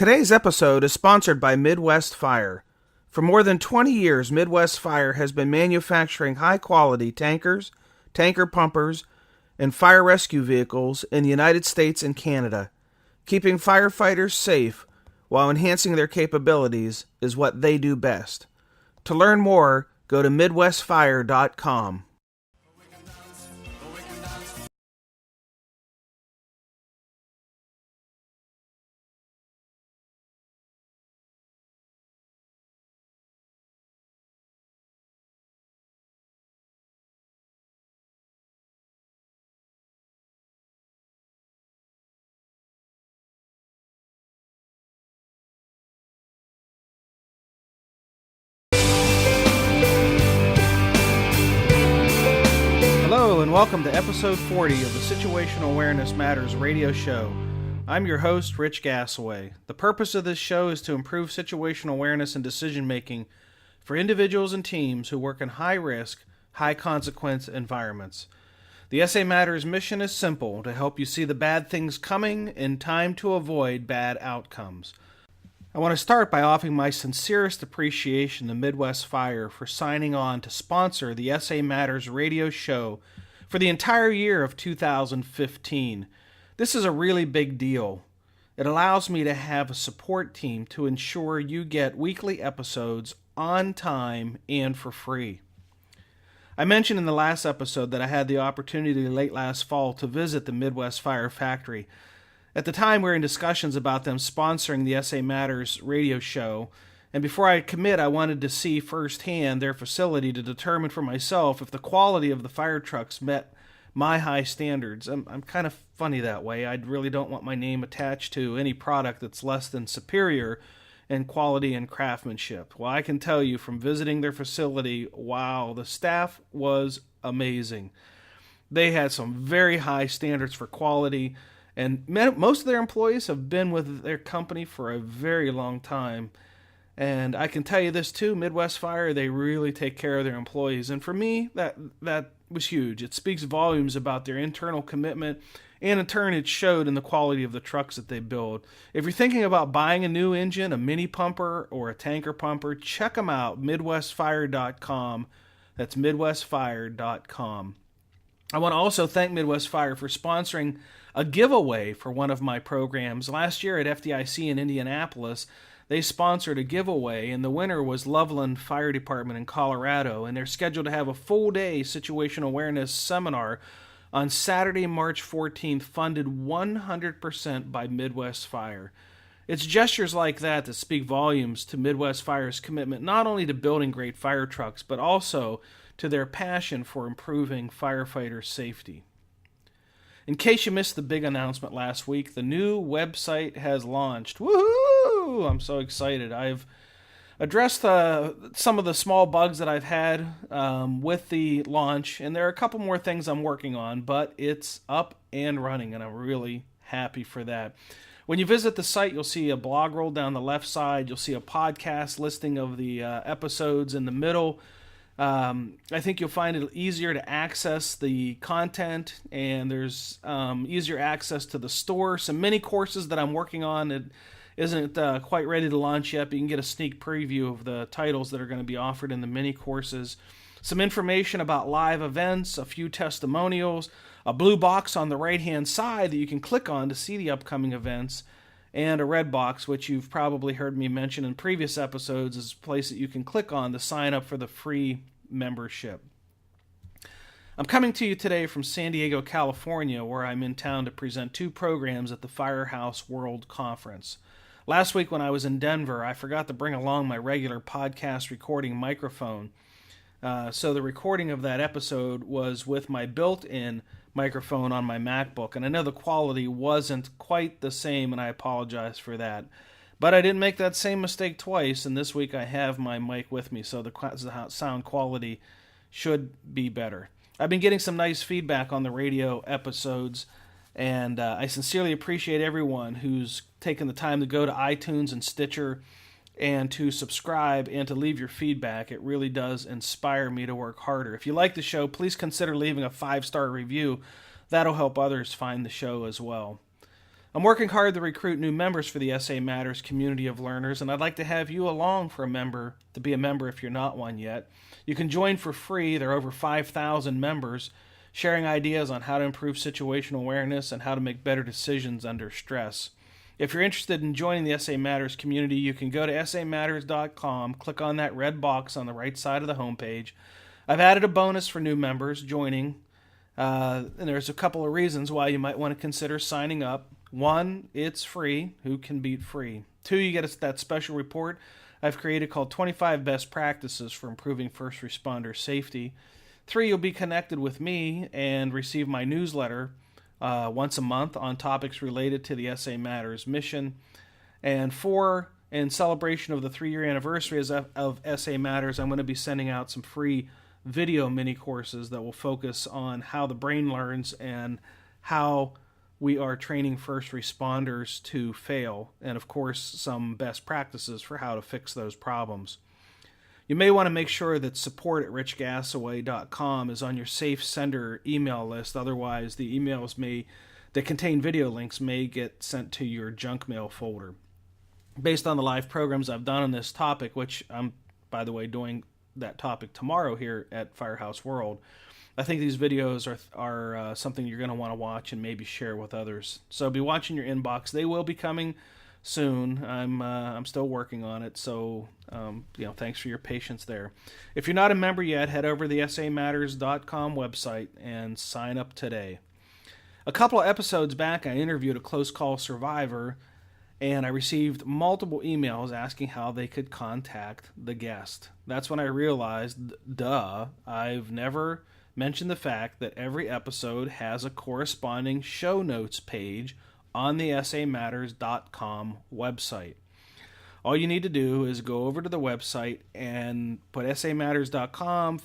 Today's episode is sponsored by Midwest Fire. For more than 20 years, Midwest Fire has been manufacturing high-quality tankers, tanker pumpers, and fire rescue vehicles in the United States and Canada. Keeping firefighters safe while enhancing their capabilities is what they do best. To learn more, go to MidwestFire.com. Hello and welcome to episode 40 of the Situational Awareness Matters radio show. I'm your host, Rich Gassaway. The purpose of this show is to improve situational awareness and decision making for individuals and teams who work in high-risk, high-consequence environments. The SA Matters mission is simple: to help you see the bad things coming in time to avoid bad outcomes. I want to start by offering my sincerest appreciation to Midwest Fire for signing on to sponsor the SA Matters radio show for the entire year of 2015. This is a really big deal. It allows me to have a support team to ensure you get weekly episodes on time and for free. I mentioned in the last episode that I had the opportunity late last fall to visit the Midwest Fire factory. At the time, we were in discussions about them sponsoring the SA Matters radio show, and before I commit, I wanted to see firsthand their facility to determine for myself if the quality of the fire trucks met my high standards. I'm kind of funny that way. I really don't want my name attached to any product that's less than superior in quality and craftsmanship. Well, I can tell you from visiting their facility, wow, the staff was amazing. They had some very high standards for quality, and most of their employees have been with their company for a very long time. And I can tell you this too, Midwest Fire, they really take care of their employees. And for me, that was huge. It speaks volumes about their internal commitment, and in turn it showed in the quality of the trucks that they build. If you're thinking about buying a new engine, a mini pumper, or a tanker pumper, check them out, MidwestFire.com. That's MidwestFire.com. I want to also thank Midwest Fire for sponsoring a giveaway for one of my programs. Last year at FDIC in Indianapolis, they sponsored a giveaway, and the winner was Loveland Fire Department in Colorado, and they're scheduled to have a full-day situational awareness seminar on Saturday, March 14th, funded 100% by Midwest Fire. It's gestures like that that speak volumes to Midwest Fire's commitment not only to building great fire trucks, but also to their passion for improving firefighter safety. In case you missed the big announcement last week, the new website has launched. Woohoo! I'm so excited. I've addressed some of the small bugs that I've had with the launch, and there are a couple more things I'm working on, but it's up and running, and I'm really happy for that. When you visit the site, you'll see a blog roll down the left side. You'll see a podcast listing of the episodes in the middle. I think you'll find it easier to access the content, and there's easier access to the store. Some mini courses that I'm working on. It isn't quite ready to launch yet, but you can get a sneak preview of the titles that are going to be offered in the mini courses. Some information about live events, a few testimonials, a blue box on the right-hand side that you can click on to see the upcoming events, and a red box, which you've probably heard me mention in previous episodes, is a place that you can click on to sign up for the free membership. I'm coming to you today from San Diego, California, where I'm in town to present two programs at the Firehouse World Conference. Last week when I was in Denver, I forgot to bring along my regular podcast recording microphone. So the recording of that episode was with my built-in microphone on my MacBook, and I know the quality wasn't quite the same, and I apologize for that. But I didn't make that same mistake twice, and this week I have my mic with me, so the sound quality should be better. I've been getting some nice feedback on the radio episodes, and I sincerely appreciate everyone who's taken the time to go to iTunes and Stitcher and to subscribe and to leave your feedback. It really does inspire me to work harder. If you like the show, please consider leaving a 5-star review. That'll help others find the show as well. I'm working hard to recruit new members for the SA Matters community of learners, and I'd like to have you along to be a member if you're not one yet. You can join for free. There are over 5,000 members sharing ideas on how to improve situational awareness and how to make better decisions under stress. If you're interested in joining the SA Matters community, you can go to samatters.com, click on that red box on the right side of the homepage. I've added a bonus for new members joining, and there's a couple of reasons why you might want to consider signing up. One, it's free. Who can beat free? Two, you get that special report I've created called 25 Best Practices for Improving First Responder Safety. Three, you'll be connected with me and receive my newsletter once a month on topics related to the SA Matters mission. And four, in celebration of the 3-year anniversary of SA Matters, I'm going to be sending out some free video mini courses that will focus on how the brain learns and how we are training first responders to fail, and of course some best practices for how to fix those problems. You may want to make sure that support@richgasaway.com is on your safe sender email list. Otherwise, the emails that contain video links may get sent to your junk mail folder. Based on the live programs I've done on this topic, which I'm, by the way, doing that topic tomorrow here at Firehouse World, I think these videos are something you're going to want to watch and maybe share with others. So be watching your inbox. They will be coming soon. I'm still working on it, so thanks for your patience there. If you're not a member yet, head over to the samatters.com website and sign up today. A couple of episodes back, I interviewed a close call survivor, and I received multiple emails asking how they could contact the guest. That's when I realized, I've never mentioned the fact that every episode has a corresponding show notes page on the samatters.com website. All you need to do is go over to the website and put samatters.com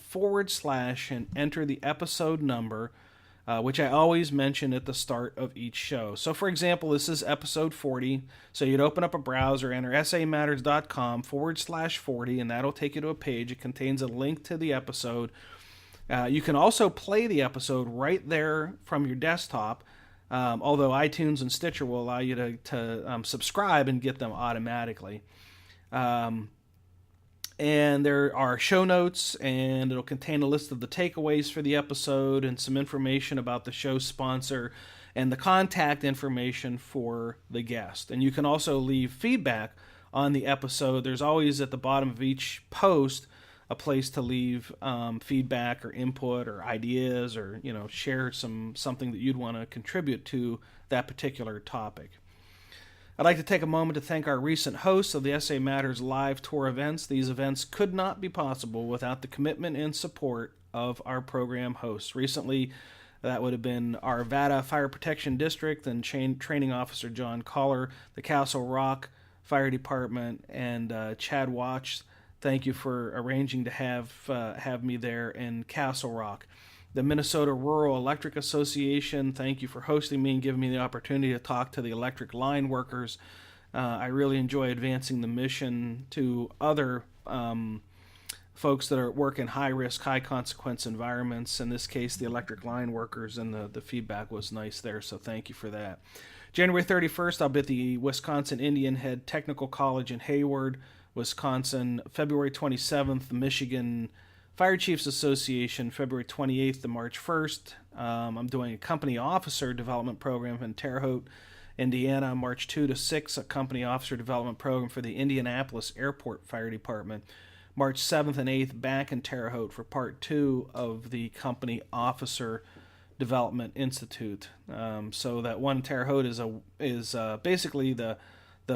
/ and enter the episode number, which I always mention at the start of each show. So, for example, this is episode 40. So you'd open up a browser, enter samatters.com / 40, and that'll take you to a page. It contains a link to the episode. You can also play the episode right there from your desktop, although iTunes and Stitcher will allow you to subscribe and get them automatically. And there are show notes, and it'll contain a list of the takeaways for the episode and some information about the show's sponsor and the contact information for the guest. And you can also leave feedback on the episode. There's always at the bottom of each post a place to leave feedback or input or ideas, or share something that you'd want to contribute to that particular topic. I'd like to take a moment to thank our recent hosts of the SA Matters live tour events. These events could not be possible without the commitment and support of our program hosts. Recently, that would have been our Arvada Fire Protection District and Training Officer John Collar, the Castle Rock Fire Department, and Chad Watch. Thank you for arranging to have me there in Castle Rock. The Minnesota Rural Electric Association, thank you for hosting me and giving me the opportunity to talk to the electric line workers. I really enjoy advancing the mission to other folks that work in high-risk, high-consequence environments. In this case, the electric line workers, and the feedback was nice there, so thank you for that. January 31st, I'll be at the Wisconsin Indian Head Technical College in Hayward, Wisconsin. February 27th, the Michigan Fire Chiefs Association, February 28th to March 1st. I'm doing a company officer development program in Terre Haute, Indiana, March 2 to 6, a company officer development program for the Indianapolis Airport Fire Department. March 7th and 8th, back in Terre Haute for part 2 of the Company Officer Development Institute. So that one in Terre Haute is basically the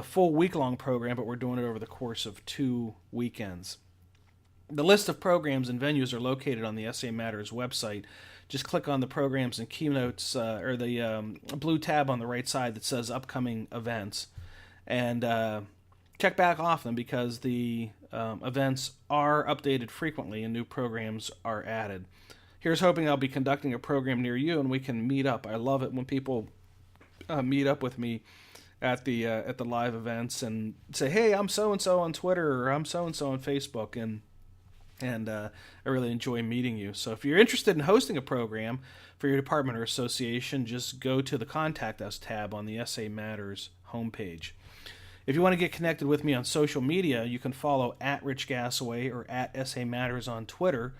full week-long program, but we're doing it over the course of 2 weekends. The list of programs and venues are located on the SA Matters website. Just click on the programs and keynotes, or the blue tab on the right side that says upcoming events. And check back often, because the events are updated frequently and new programs are added. Here's hoping I'll be conducting a program near you and we can meet up. I love it when people meet up with me at the live events and say, hey, I'm so-and-so on Twitter, or I'm so-and-so on Facebook, and And I really enjoy meeting you. So if you're interested in hosting a program for your department or association, just go to the Contact Us tab on the SA Matters homepage. If you want to get connected with me on social media, you can follow @RichGasaway or @SA Matters on Twitter.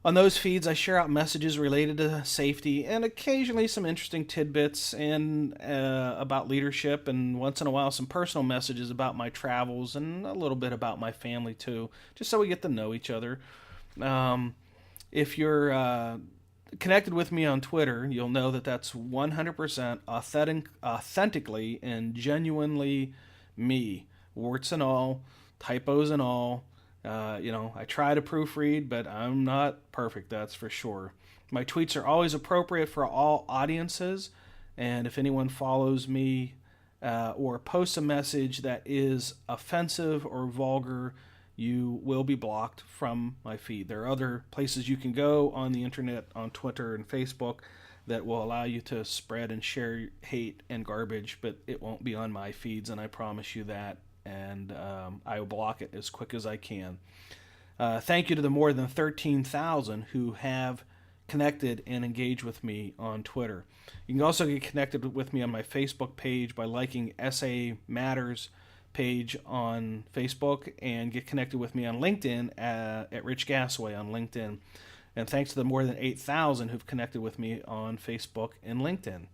On those feeds, I share out messages related to safety and occasionally some interesting tidbits and about leadership, and once in a while some personal messages about my travels and a little bit about my family too, just so we get to know each other. If you're connected with me on Twitter, you'll know that that's 100% authentically and genuinely me, warts and all, typos and all. I try to proofread, but I'm not perfect, that's for sure. My tweets are always appropriate for all audiences, and if anyone follows me or posts a message that is offensive or vulgar, you will be blocked from my feed. There are other places you can go on the internet, on Twitter and Facebook, that will allow you to spread and share hate and garbage, but it won't be on my feeds, and I promise you that. And I will block it as quick as I can. Thank you to the more than 13,000 who have connected and engaged with me on Twitter. You can also get connected with me on my Facebook page by liking SA Matters page on Facebook, and get connected with me on LinkedIn at Rich Gasaway on LinkedIn. And thanks to the more than 8,000 who've connected with me on Facebook and LinkedIn.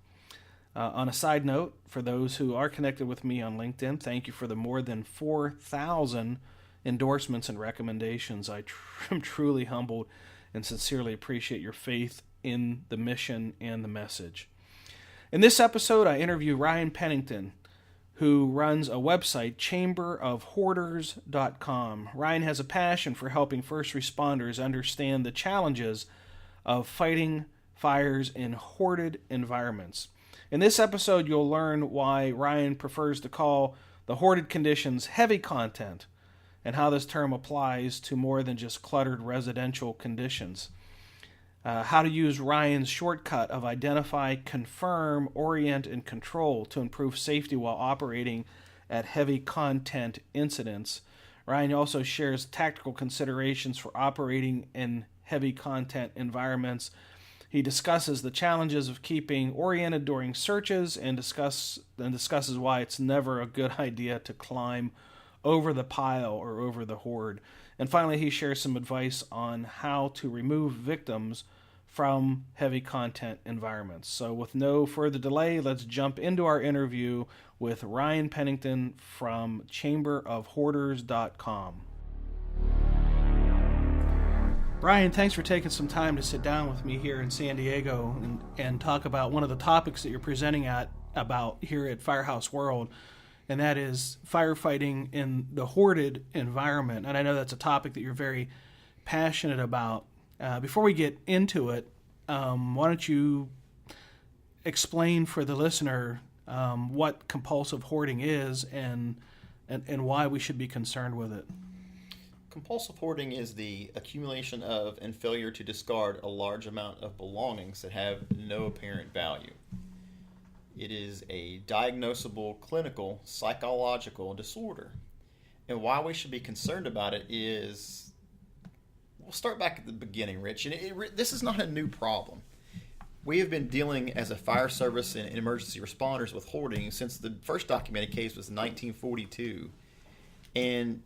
On a side note, for those who are connected with me on LinkedIn, thank you for the more than 4,000 endorsements and recommendations. I am truly humbled and sincerely appreciate your faith in the mission and the message. In this episode, I interview Ryan Pennington, who runs a website, chamberofhoarders.com. Ryan has a passion for helping first responders understand the challenges of fighting fires in hoarded environments. In this episode, you'll learn why Ryan prefers to call the hoarded conditions heavy content, and how this term applies to more than just cluttered residential conditions. How to use Ryan's shortcut of identify, confirm, orient, and control to improve safety while operating at heavy content incidents. Ryan also shares tactical considerations for operating in heavy content environments. He discusses the challenges of keeping oriented during searches and discusses why it's never a good idea to climb over the pile or over the hoard. And finally, he shares some advice on how to remove victims from heavy content environments. So with no further delay, let's jump into our interview with Ryan Pennington from chamberofhoarders.com. Ryan, thanks for taking some time to sit down with me here in San Diego and talk about one of the topics that you're presenting about here at Firehouse World, and that is firefighting in the hoarded environment. And I know that's a topic that you're very passionate about. Before we get into it, why don't you explain for the listener what compulsive hoarding is and why we should be concerned with it? Compulsive hoarding is the accumulation of and failure to discard a large amount of belongings that have no apparent value. It is a diagnosable, clinical, psychological disorder. And why we should be concerned about it is, we'll start back at the beginning, Rich. And this is not a new problem. We have been dealing as a fire service and emergency responders with hoarding since the first documented case was 1942. And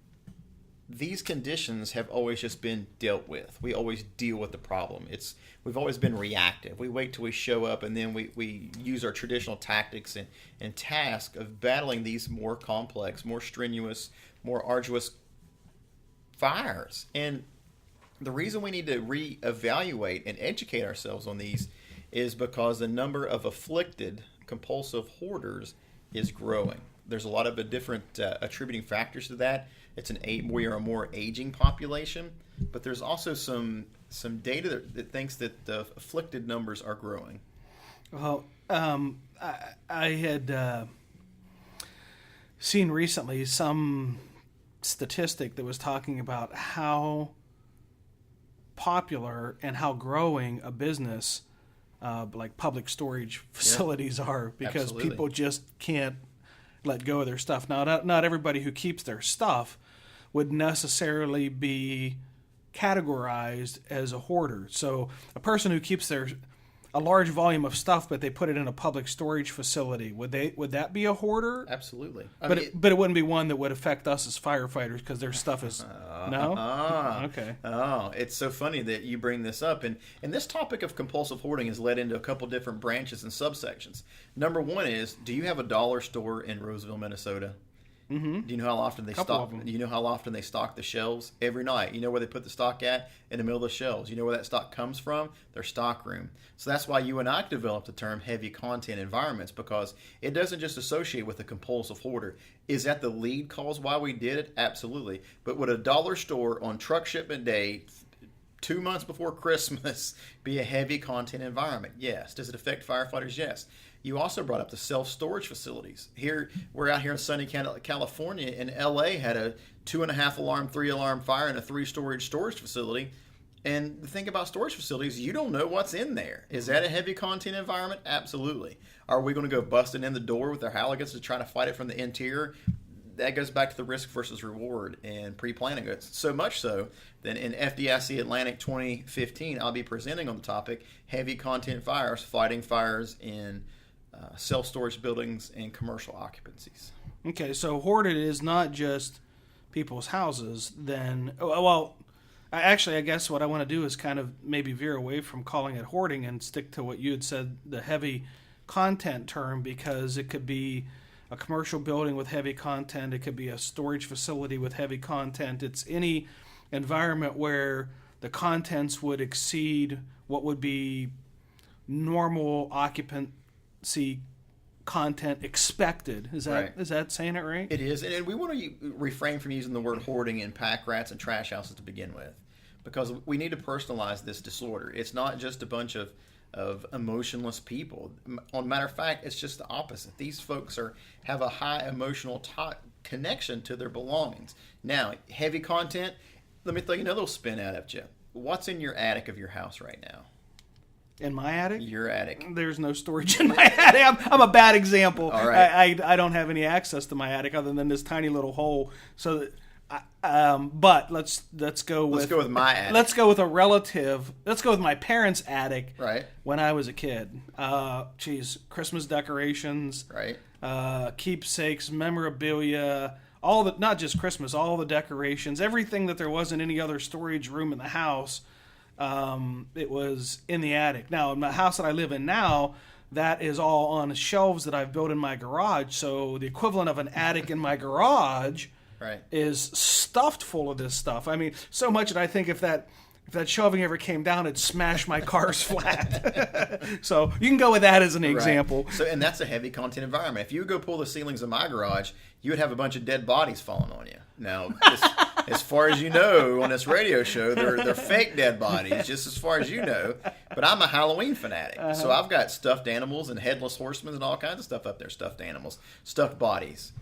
these conditions have always just been dealt with. We always deal with the problem. We've always been reactive. We wait till we show up, and then we use our traditional tactics and task of battling these more complex, more strenuous, more arduous fires. And the reason we need to reevaluate and educate ourselves on these is because the number of afflicted compulsive hoarders is growing. There's a lot of different attributing factors to that. We are a more aging population, but there's also some data that thinks that the afflicted numbers are growing. Well, I had seen recently some statistic that was talking about how popular and how growing a business like public storage facilities are, because Absolutely. People just can't let go of their stuff. Now, not everybody who keeps their stuff would necessarily be categorized as a hoarder. So a person who keeps a large volume of stuff, but they put it in a public storage facility, would that be a hoarder? Absolutely. But it wouldn't be one that would affect us as firefighters because their stuff is no. Okay. Oh, it's so funny that you bring this up, and this topic of compulsive hoarding has led into a couple different branches and subsections. Number one is, do you have a dollar store in Roseville, Minnesota? Mm-hmm. Do you know how often they stock? Do you know how often they stock the shelves? Every night. You know where they put the stock at? In the middle of the shelves. You know where that stock comes from? Their stock room. So that's why you and I developed the term heavy content environments, because it doesn't just associate with a compulsive hoarder. Is that the lead cause why we did it? Absolutely. But would a dollar store on truck shipment day 2 months before Christmas be a heavy content environment? Yes. Does it affect firefighters? Yes. You also brought up the self-storage facilities. We're out here in sunny California, and LA had a 2.5 alarm, 3 alarm fire in a 3 storage facility. And the thing about storage facilities, you don't know what's in there. Is that a heavy content environment? Absolutely. Are we going to go busting in the door with our Halligans to try to fight it from the interior? That goes back to the risk versus reward and pre-planning it. So much so that in FDIC Atlantic 2015, I'll be presenting on the topic, heavy content fires, fighting fires in self-storage buildings and commercial occupancies. Okay, so hoarded is not just people's houses. Then, well, I guess what I want to do is kind of maybe veer away from calling it hoarding and stick to what you had said, the heavy content term, because it could be a commercial building with heavy content. It could be a storage facility with heavy content. It's any environment where the contents would exceed what would be normal occupancy content expected. Is that saying it right? It is, and we want to refrain from using the word hoarding in pack rats and trash houses to begin with, because we need to personalize this disorder. It's not just a bunch of emotionless people. Matter of fact, it's just the opposite. These folks have a high emotional connection to their belongings. Now, heavy content. Let me throw you another little spin out at you. What's in your attic of your house right now? In my attic? Your attic. There's no storage in my attic. I'm a bad example. All right. I don't have any access to my attic other than this tiny little hole. So, but let's go with my attic. Let's go with a relative. Let's go with my parents' attic. Right. When I was a kid. Christmas decorations. Right. Keepsakes, memorabilia. Not just Christmas, all the decorations, everything that there was in any other storage room in the house. It was in the attic. Now, in the house that I live in now, that is all on shelves that I've built in my garage. So the equivalent of an attic in my garage is stuffed full of this stuff. I mean, so much that I think if that shelving ever came down, it'd smash my cars flat. So you can go with that as an example. So, and that's a heavy content environment. If you go pull the ceilings of my garage, you would have a bunch of dead bodies falling on you. Now, as far as you know, on this radio show, they're fake dead bodies, just as far as you know. But I'm a Halloween fanatic, so I've got stuffed animals and headless horsemen and all kinds of stuff up there. Stuffed animals, stuffed bodies.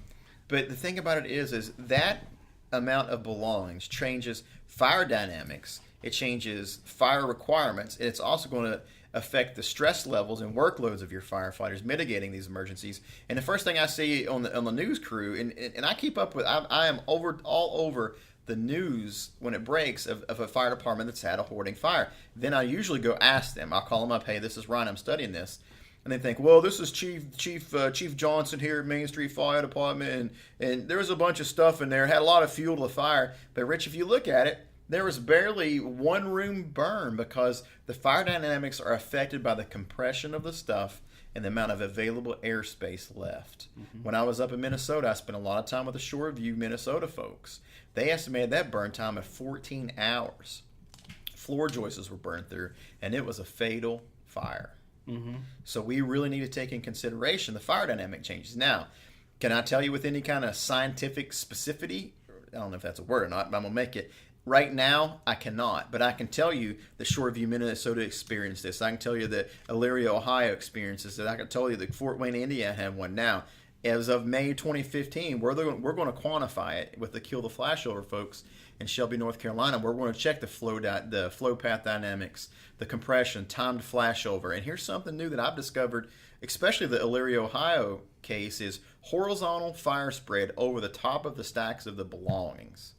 But the thing about it is that amount of belongings changes fire dynamics. It changes fire requirements, and it's also going to affect the stress levels and workloads of your firefighters mitigating these emergencies. And the first thing I see on the news crew, and I keep up with, I am all over the news when it breaks of a fire department that's had a hoarding fire. Then I usually go ask them. I'll call them up, hey, this is Ryan, I'm studying this. And they think, well, this is Chief Johnson here at Main Street Fire Department, and there was a bunch of stuff in there. It had a lot of fuel to the fire. But Rich, if you look at it, there was barely one room burn because the fire dynamics are affected by the compression of the stuff and the amount of available airspace left. Mm-hmm. When I was up in Minnesota, I spent a lot of time with the Shoreview, Minnesota folks. They estimated that burn time at 14 hours. Floor joists were burned through, and it was a fatal fire. Mm-hmm. So we really need to take in consideration the fire dynamic changes. Now, can I tell you with any kind of scientific specificity? I don't know if that's a word or not, but I'm going to make it. Right now, I cannot, but I can tell you the Shoreview, Minnesota experienced this. I can tell you that Elyria, Ohio experiences it. I can tell you that Fort Wayne, Indiana have one now. As of May 2015, we're going to quantify it with the Kill the Flashover folks in Shelby, North Carolina. We're going to check the flow path dynamics, the compression, timed flashover. And here's something new that I've discovered, especially the Elyria, Ohio case, is horizontal fire spread over the top of the stacks of the belongings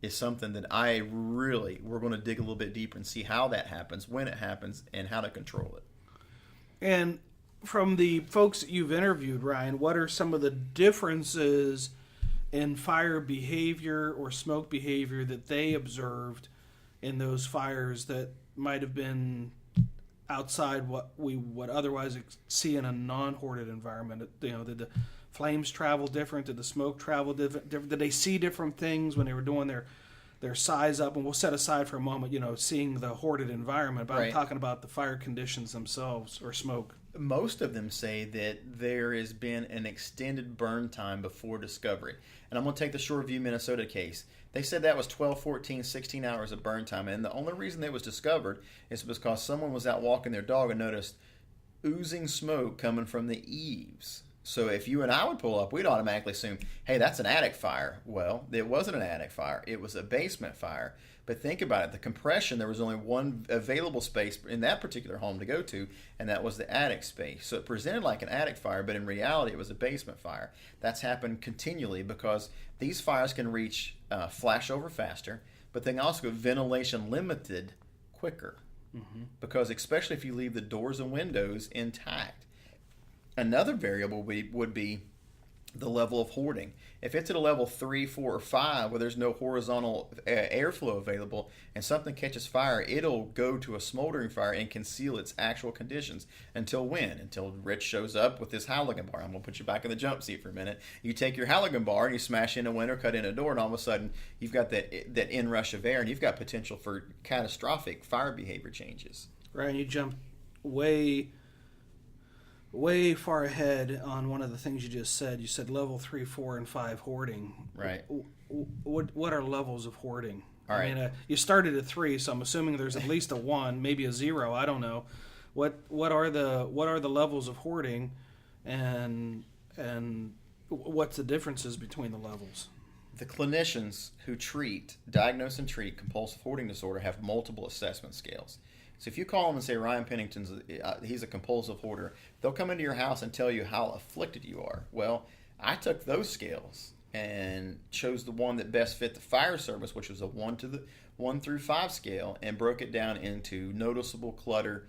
is something that we're going to dig a little bit deeper and see how that happens, when it happens, and how to control it. And from the folks that you've interviewed, Ryan, what are some of the differences in fire behavior or smoke behavior that they observed in those fires that might have been outside what we would otherwise see in a non-hoarded environment? Did the flames travel different? Did the smoke travel different? Did they see different things when they were doing their size up? And we'll set aside for a moment, seeing the hoarded environment, but I'm talking about the fire conditions themselves or smoke. Most of them say that there has been an extended burn time before discovery. And I'm going to take the Shoreview, Minnesota case. They said that was 12, 14, 16 hours of burn time. And the only reason it was discovered is because someone was out walking their dog and noticed oozing smoke coming from the eaves. So if you and I would pull up, we'd automatically assume, hey, that's an attic fire. Well, it wasn't an attic fire. It was a basement fire. But think about it. The compression, there was only one available space in that particular home to go to, and that was the attic space. So it presented like an attic fire, but in reality, it was a basement fire. That's happened continually because these fires can reach flash over faster, but they can also go ventilation limited quicker. Because especially if you leave the doors and windows intact. Another variable would be the level of hoarding. If it's at a level 3, 4, or 5 where there's no horizontal airflow available and something catches fire, it'll go to a smoldering fire and conceal its actual conditions. Until when? Until Rich shows up with his halogen bar. I'm going to put you back in the jump seat for a minute. You take your halogen bar and you smash in a window, cut in a door, and all of a sudden you've got that inrush of air and you've got potential for catastrophic fire behavior changes. Right, and you jump way far ahead on one of the things you just said. You said level 3, 4, and 5 hoarding. Right. What are levels of hoarding? All right. I mean, you started at 3, so I'm assuming there's at least a 1, maybe a 0. I don't know. What are the levels of hoarding, and what's the differences between the levels? The clinicians who diagnose and treat compulsive hoarding disorder have multiple assessment scales. So if you call them and say Ryan Pennington's he's a compulsive hoarder, they'll come into your house and tell you how afflicted you are. Well, I took those scales and chose the one that best fit the fire service, which was a 1 through 5 scale, and broke it down into noticeable clutter,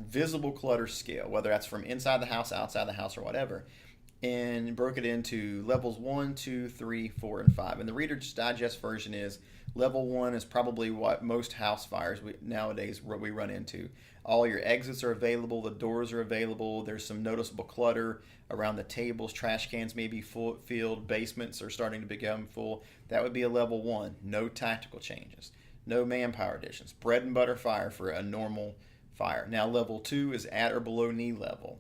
visible clutter scale, whether that's from inside the house, outside the house, or whatever, and broke it into levels 1, 2, 3, 4, and 5. And the Reader's Digest version is level 1 is probably what most house fires nowadays we run into. All your exits are available, the doors are available, there's some noticeable clutter around the tables, trash cans may be filled, basements are starting to become full. That would be a level 1. No tactical changes, no manpower additions, bread and butter fire for a normal fire. Now level 2 is at or below knee level.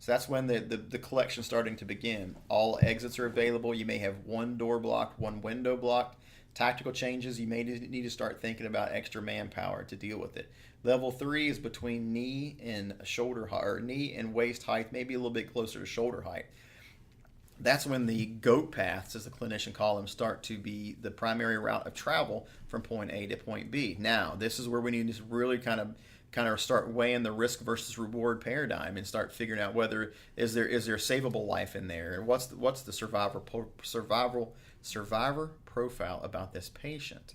So that's when the collection's starting to begin. All exits are available. You may have one door blocked, one window blocked. Tactical changes, you may need to start thinking about extra manpower to deal with it. Level 3 is between knee and knee and waist height, maybe a little bit closer to shoulder height. That's when the goat paths, as the clinician call them, start to be the primary route of travel from point A to point B. Now, this is where we need to really kind of start weighing the risk versus reward paradigm and start figuring out whether is there savable life in there. What's the survivor profile about this patient?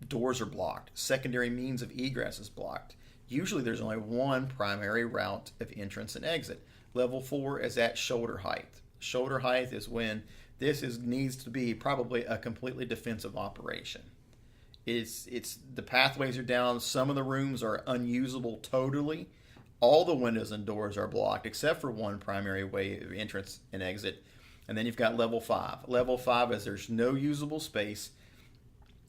Doors are blocked. Secondary means of egress is blocked. Usually there's only one primary route of entrance and exit. Level 4 is at shoulder height. Shoulder height is when needs to be probably a completely defensive operation. It's the pathways are down. Some of the rooms are unusable totally. All the windows and doors are blocked except for one primary way of entrance and exit. And then you've got level 5. Level 5 is there's no usable space.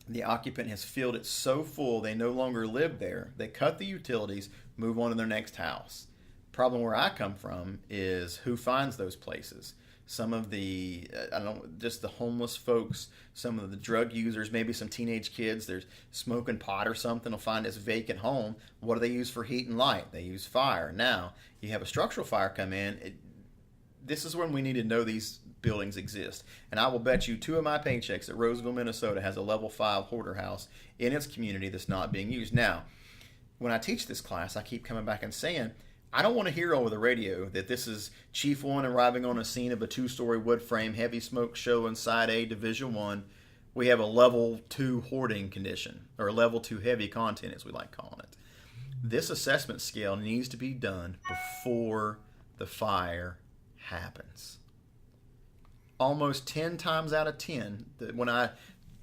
The occupant has filled it so full they no longer live there. They cut the utilities, move on to their next house. Problem where I come from is who finds those places. Some of the, just the homeless folks, some of the drug users, maybe some teenage kids, they're smoking pot or something, will find this vacant home. What do they use for heat and light? They use fire. Now, you have a structural fire come in. This is when we need to know these buildings exist. And I will bet you 2 of my paychecks that Roseville, Minnesota has a level 5 hoarder house in its community that's not being used. Now, when I teach this class, I keep coming back and saying, I don't want to hear over the radio that this is Chief 1 arriving on a scene of a 2-story wood frame, heavy smoke show inside a Division 1 we have a level 2 hoarding condition, or a level 2 heavy content, as we like calling it. This assessment scale needs to be done before the fire happens. Almost 10 times out of 10, when I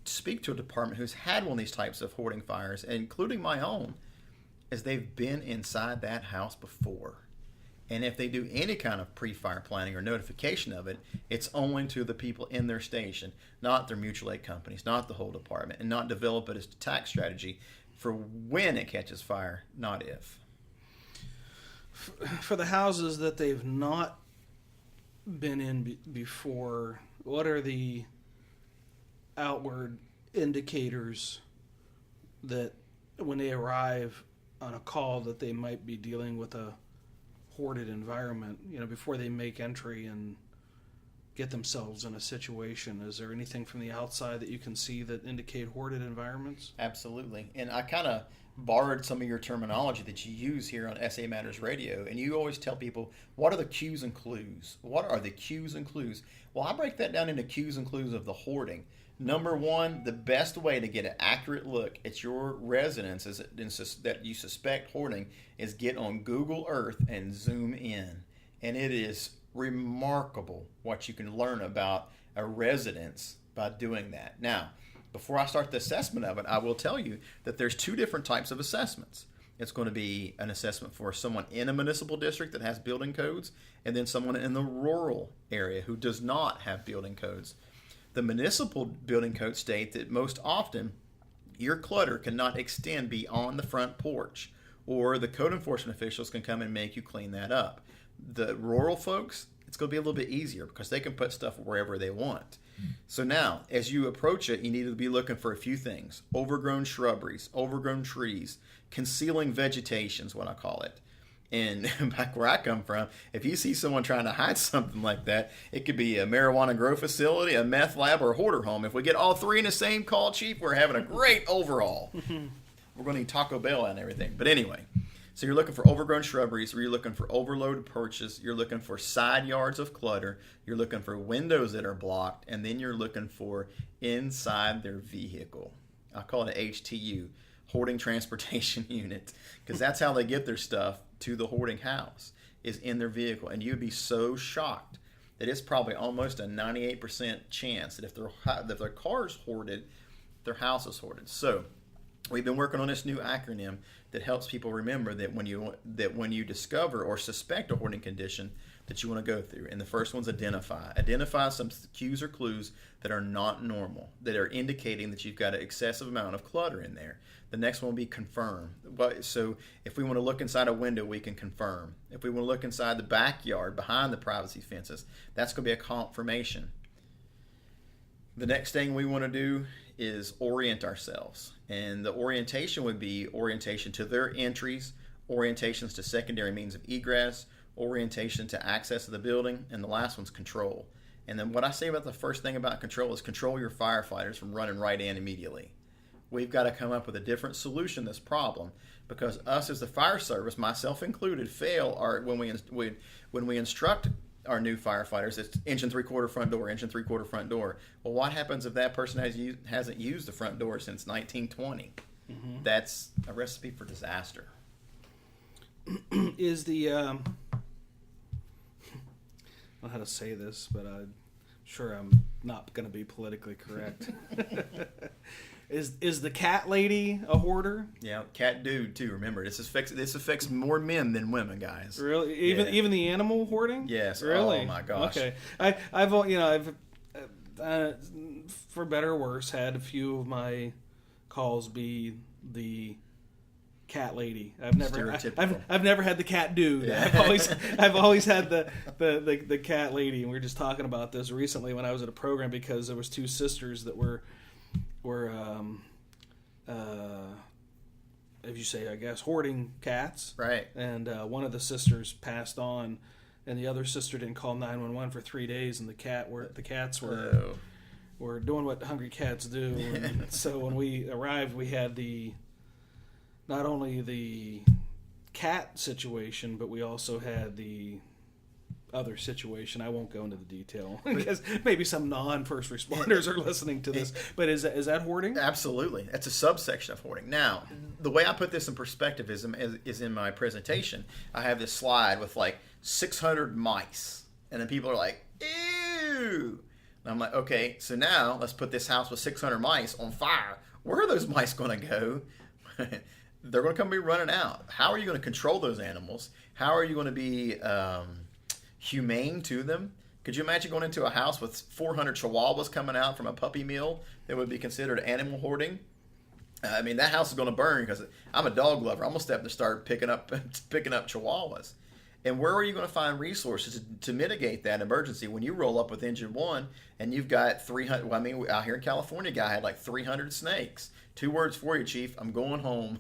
speak to a department who's had one of these types of hoarding fires, including my own, is they've been inside that house before. And if they do any kind of pre-fire planning or notification of it, it's only to the people in their station, not their mutual aid companies, not the whole department, and not develop it as a attack strategy for when it catches fire, not if. For the houses that they've not been in before, what are the outward indicators that when they arrive on a call that they might be dealing with a hoarded environment, before they make entry and get themselves in a situation? Is there anything from the outside that you can see that indicate hoarded environments? Absolutely. And I kind of borrowed some of your terminology that you use here on SA Matters Radio, and you always tell people, what are the cues and clues? What are the cues and clues? Well, I break that down into cues and clues of the hoarding. Number one, the best way to get an accurate look at your residences that you suspect hoarding is get on Google Earth and zoom in. And it is remarkable what you can learn about a residence by doing that. Now, before I start the assessment of it, I will tell you that there's 2 different types of assessments. It's going to be an assessment for someone in a municipal district that has building codes, and then someone in the rural area who does not have building codes. The municipal building codes state that most often your clutter cannot extend beyond the front porch, or the code enforcement officials can come and make you clean that up. The rural folks, it's going to be a little bit easier because they can put stuff wherever they want. So now, as you approach it, you need to be looking for a few things. Overgrown shrubberies, overgrown trees, concealing vegetation is what I call it. And back where I come from, if you see someone trying to hide something like that, it could be a marijuana grow facility, a meth lab, or a hoarder home. If we get all 3 in the same call, Chief, we're having a great overall. We're going to need Taco Bell and everything. But anyway, so you're looking for overgrown shrubberies, or you're looking for overloaded porches, you're looking for side yards of clutter, you're looking for windows that are blocked, and then you're looking for inside their vehicle. I call it an HTU, Hoarding Transportation Unit, because that's how they get their stuff to the hoarding house, is in their vehicle. And you'd be so shocked that it's probably almost a 98% chance that if their car's hoarded, their house is hoarded. So we've been working on this new acronym that helps people remember that when you discover or suspect a hoarding condition that you want to go through. And the first one's identify. Identify some cues or clues that are not normal, that are indicating that you've got an excessive amount of clutter in there. The next one will be confirm. So if we want to look inside a window, we can confirm. If we want to look inside the backyard behind the privacy fences, that's going to be a confirmation. The next thing we want to do is orient ourselves. And the orientation would be orientation to their entries, orientations to secondary means of egress, orientation to access to the building, and the last one's control. And then what I say about the first thing about control is control your firefighters from running right in immediately. We've got to come up with a different solution to this problem, because us as the fire service, myself included, fail when we instruct our new firefighters. It's engine 3/4 front door, engine 3/4 front door. Well, what happens if that person hasn't used the front door since 1920? Mm-hmm. That's a recipe for disaster. Is the I don't know how to say this, but I'm sure I'm not going to be politically correct. Is the cat lady a hoarder? Yeah, cat dude too. Remember, this affects more men than women, guys. Really? Even the animal hoarding? Yes. Really? Oh my gosh. Okay. I've for better or worse had a few of my calls be the cat lady. I've never had the cat dude. Yeah. I've always had the cat lady. And we were just talking about this recently when I was at a program, because there was 2 sisters that were as you say, I guess, hoarding cats. Right. And one of the sisters passed on, and the other sister didn't call 911 for 3 days, and the cats were doing what hungry cats do. And so when we arrived, we had not only the cat situation, but we also had the other situation. I won't go into the detail because maybe some non-first responders are listening to this. But is that hoarding? Absolutely. That's a subsection of hoarding. Now, the way I put this in perspective is in my presentation. I have this slide with like 600 mice. And then people are like, ew. And I'm like, okay, so now let's put this house with 600 mice on fire. Where are those mice going to go? They're going to come be running out. How are you going to control those animals? How are you going to be humane to them? Could you imagine going into a house with 400 chihuahuas coming out from a puppy mill that would be considered animal hoarding? I mean, that house is going to burn because I'm a dog lover. I'm going to step to start picking up chihuahuas. And where are you going to find resources to mitigate that emergency when you roll up with engine one and you've got 300? Well, I mean, out here in California, a guy had like 300 snakes. 2 words for you, Chief. I'm going home,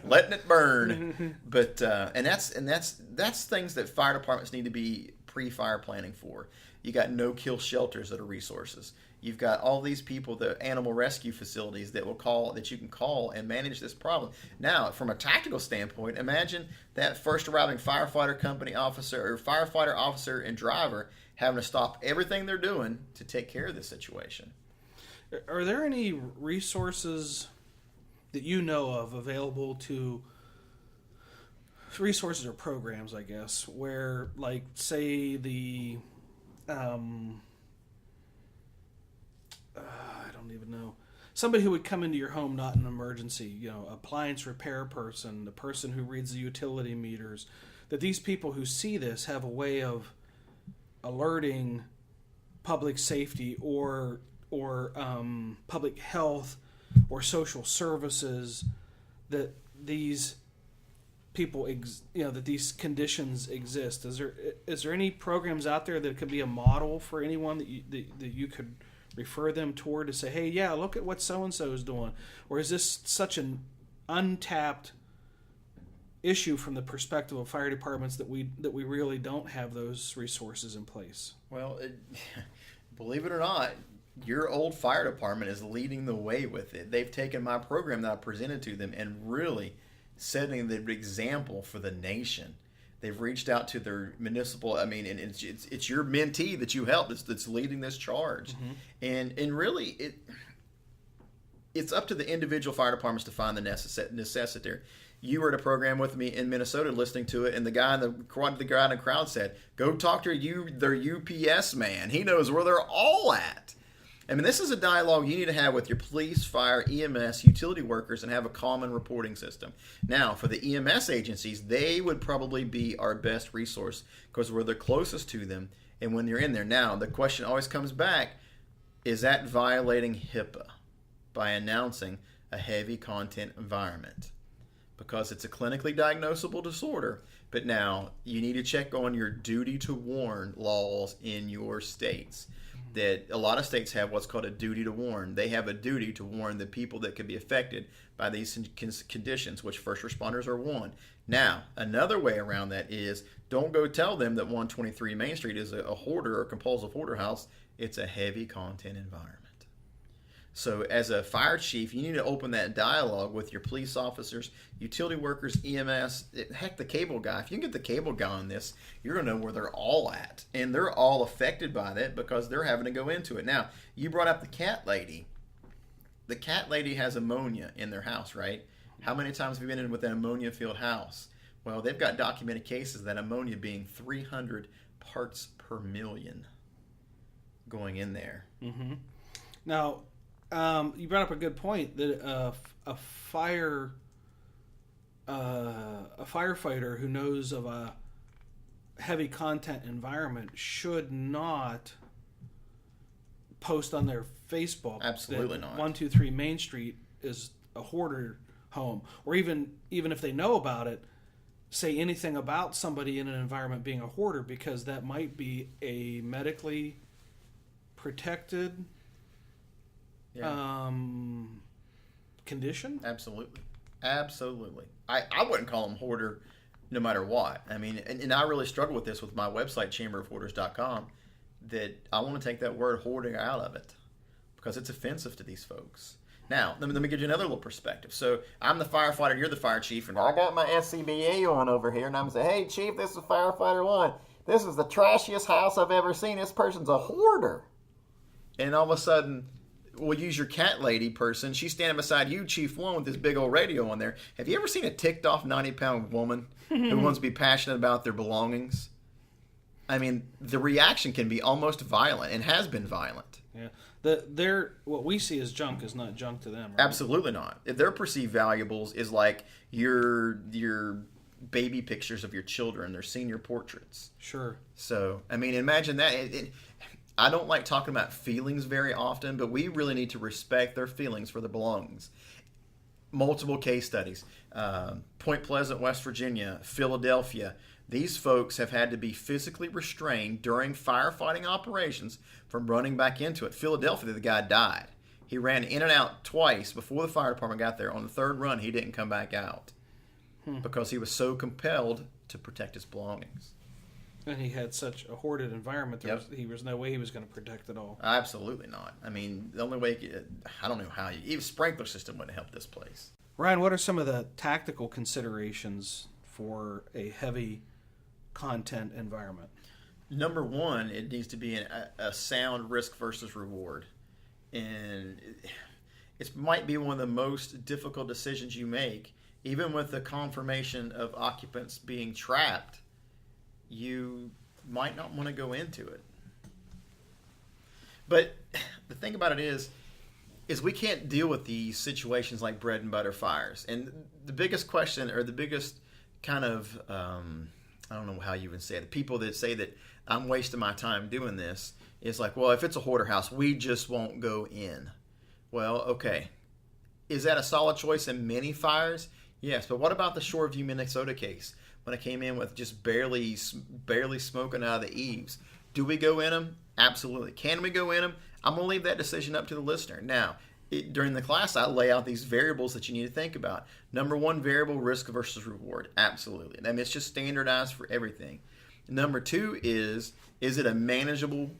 letting it burn. But and that's things that fire departments need to be pre-fire planning for. You got no-kill shelters that are resources. You've got all these people, the animal rescue facilities that you can call and manage this problem. Now, from a tactical standpoint, imagine that first arriving firefighter company officer or firefighter officer and driver having to stop everything they're doing to take care of this situation. Are there any resources that you know of available to resources or programs, I guess, where, like, say the I don't even know. Somebody who would come into your home not in an emergency, appliance repair person, the person who reads the utility meters, that these people who see this have a way of alerting public safety or public health or social services that these people, that these conditions exist. Is there any programs out there that could be a model for anyone that you could refer them toward to say, hey, yeah, look at what so-and-so is doing? Or is this such an untapped issue from the perspective of fire departments that we really don't have those resources in place? Well, believe it or not, your old fire department is leading the way with it. They've taken my program that I presented to them and really setting the example for the nation. They've reached out to their municipal. I mean, and it's your mentee that you help that's leading this charge, and really it's up to the individual fire departments to find the necessity. You were at a program with me in Minnesota listening to it, and the guy in the crowd said, "Go talk to their UPS man. He knows where they're all at." I mean, this is a dialogue you need to have with your police, fire, EMS, utility workers, and have a common reporting system. Now, for the EMS agencies, they would probably be our best resource because we're the closest to them. And when you're in there now, the question always comes back, is that violating HIPAA by announcing a heavy content environment? Because it's a clinically diagnosable disorder, but now you need to check on your duty to warn laws in your states. That a lot of states have what's called a duty to warn. They have a duty to warn the people that could be affected by these conditions, which first responders are one. Now, another way around that is don't go tell them that 123 Main Street is a hoarder or compulsive hoarder house. It's a heavy content environment. So as a fire chief, you need to open that dialogue with your police officers, utility workers, EMS, heck, the cable guy. If you can get the cable guy on this, you're going to know where they're all at. And they're all affected by that because they're having to go into it. Now, you brought up the cat lady. The cat lady has ammonia in their house, right? How many times have you been in with an ammonia-filled house? Well, they've got documented cases of that ammonia being 300 parts per million going in there. Mm-hmm. Now, you brought up a good point that a firefighter who knows of a heavy content environment should not post on their Facebook. Absolutely that not. 123 Main Street is a hoarder home, or even if they know about it, say anything about somebody in an environment being a hoarder, because that might be a medically protected condition. Absolutely. I wouldn't call them hoarder no matter what. I mean, and I really struggle with this with my website, chamberofhoarders.com, that I want to take that word hoarding out of it because it's offensive to these folks. Now, let me give you another little perspective. So I'm the firefighter, you're the fire chief, and I got my SCBA on over here, and I'm saying, hey, chief, this is firefighter one. this is the trashiest house I've ever seen. This person's a hoarder. And all of a sudden, we'll use your cat lady person. She's standing beside you, Chief One, with this big old radio on there. Have you ever seen a ticked off 90-pound woman who wants to be passionate about their belongings? I mean, the reaction can be almost violent and has been violent. Yeah. What we see as junk is not junk to them, right? Absolutely not. If their perceived valuables is like your baby pictures of your children, their senior portraits. Sure. So, I mean, imagine that. I don't like talking about feelings very often, but we really need to respect their feelings for their belongings. Multiple case studies. Point Pleasant, West Virginia, Philadelphia. These folks have had to be physically restrained during firefighting operations from running back into it. Philadelphia, the guy died. He ran in and out twice before the fire department got there. On the third run, he didn't come back out because he was so compelled to protect his belongings. And he had such a hoarded environment, there was no way he was going to protect it all. Absolutely not. I mean, the only way, I don't know how, even sprinkler system wouldn't help this place. Ryan, what are some of the tactical considerations for a heavy content environment? Number one, it needs to be a sound risk versus reward. And it might be one of the most difficult decisions you make, even with the confirmation of occupants being trapped. You might not want to go into it. But the thing about it is we can't deal with these situations like bread and butter fires. And the biggest question, or the biggest kind of, I don't know how you even say it, the people that say that I'm wasting my time doing this, is like, well, if it's a hoarder house, we just won't go in. Well, okay. Is that a solid choice in many fires? Yes, but what about the Shoreview, Minnesota case? When it came in with just barely smoking out of the eaves. Do we go in them? Absolutely. Can we go in them? I'm going to leave that decision up to the listener. Now, during the class, I lay out these variables that you need to think about. Number one variable, risk versus reward. Absolutely. I mean, it's just standardized for everything. Number two is it a manageable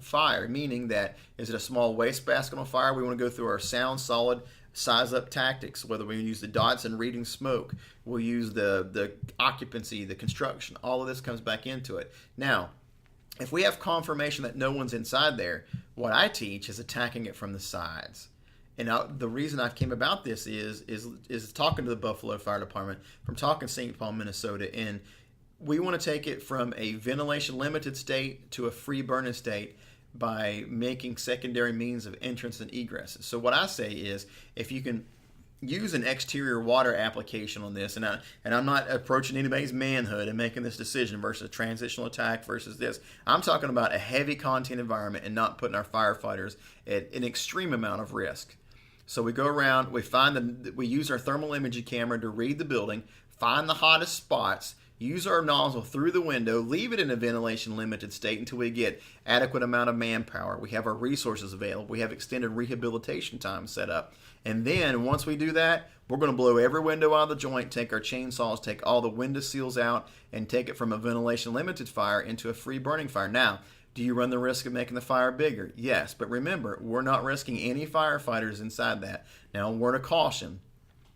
fire? Meaning that, is it a small wastebasket on fire? We want to go through our sound, solid, size up tactics, whether we use the dots and reading smoke, we'll use the occupancy, the construction, all of this comes back into it. Now, if we have confirmation that no one's inside there, what I teach is attacking it from the sides. And the reason I came about this is talking to the Buffalo Fire Department, from talking St. Paul, Minnesota, and we want to take it from a ventilation limited state to a free burning state by making secondary means of entrance and egress. So what I say is, if you can use an exterior water application on this, and I'm not approaching anybody's manhood and making this decision versus a transitional attack versus this. I'm talking about a heavy content environment and not putting our firefighters at an extreme amount of risk. So we go around, we use our thermal imaging camera to read the building, find the hottest spots, use our nozzle through the window, leave it in a ventilation limited state until we get adequate amount of manpower. We have our resources available. We have extended rehabilitation time set up. And then once we do that, we're going to blow every window out of the joint, take our chainsaws, take all the window seals out, and take it from a ventilation limited fire into a free burning fire. Now, do you run the risk of making the fire bigger? Yes, but remember, we're not risking any firefighters inside that. Now, a word of caution.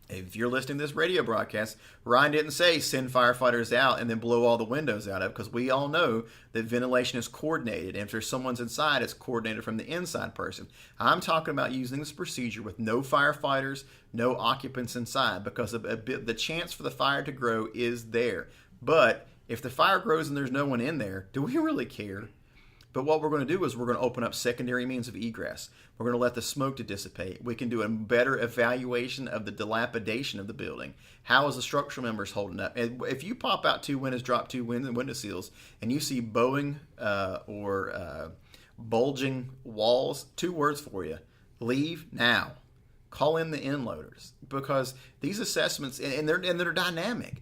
If you're listening to this radio broadcast, Ryan didn't say send firefighters out and then blow all the windows out of, because we all know that ventilation is coordinated. And if there's someone's inside, it's coordinated from the inside person. I'm talking about using this procedure with no firefighters, no occupants inside, because the chance for the fire to grow is there. But if the fire grows and there's no one in there, do we really care? But what we're going to do is we're going to open up secondary means of egress. We're going to let the smoke to dissipate. We can do a better evaluation of the dilapidation of the building. How is the structural members holding up? And if you pop out two windows, drop two window seals, and you see bowing or bulging walls, two words for you: leave now. Call in the inloaders, because these assessments, and they're dynamic.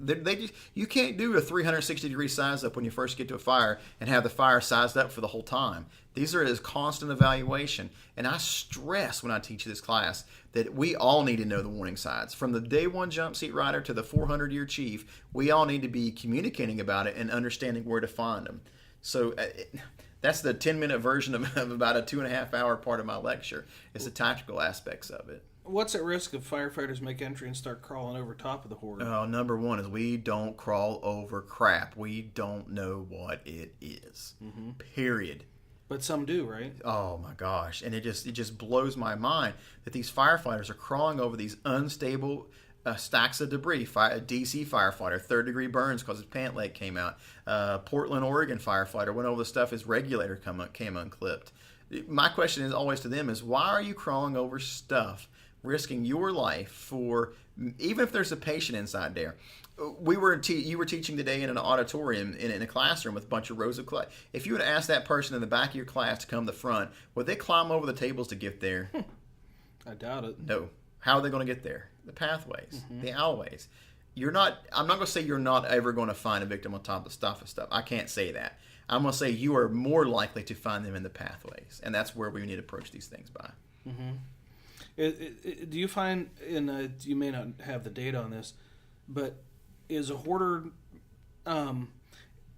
You can't do a 360-degree size up when you first get to a fire and have the fire sized up for the whole time. These are a constant evaluation, and I stress when I teach this class that we all need to know the warning signs. From the day one jump seat rider to the 400-year chief, we all need to be communicating about it and understanding where to find them. So that's the 10-minute version of about a 2.5-hour part of my lecture. It's the tactical aspects of it. What's at risk if firefighters make entry and start crawling over top of the hoard? Number one is we don't crawl over crap. We don't know what it is. Mm-hmm. Period. But some do, right? Oh my gosh! And it just blows my mind that these firefighters are crawling over these unstable stacks of debris. A DC firefighter, third-degree burns because his pant leg came out. Portland, Oregon firefighter went over the stuff. His regulator came unclipped. My question is always to them is, why are you crawling over stuff, risking your life for, even if there's a patient inside there? You were teaching today in an auditorium in a classroom with a bunch of rows of class. If you would ask that person in the back of your class to come to the front, would they climb over the tables to get there? I doubt it. No. How are they going to get there? The pathways, the alleyways. I'm not going to say you're not ever going to find a victim on top of stuff. I can't say that. I'm going to say you are more likely to find them in the pathways, and that's where we need to approach these things by. Mm-hmm. Do you find, and you may not have the data on this, but is a hoarder, in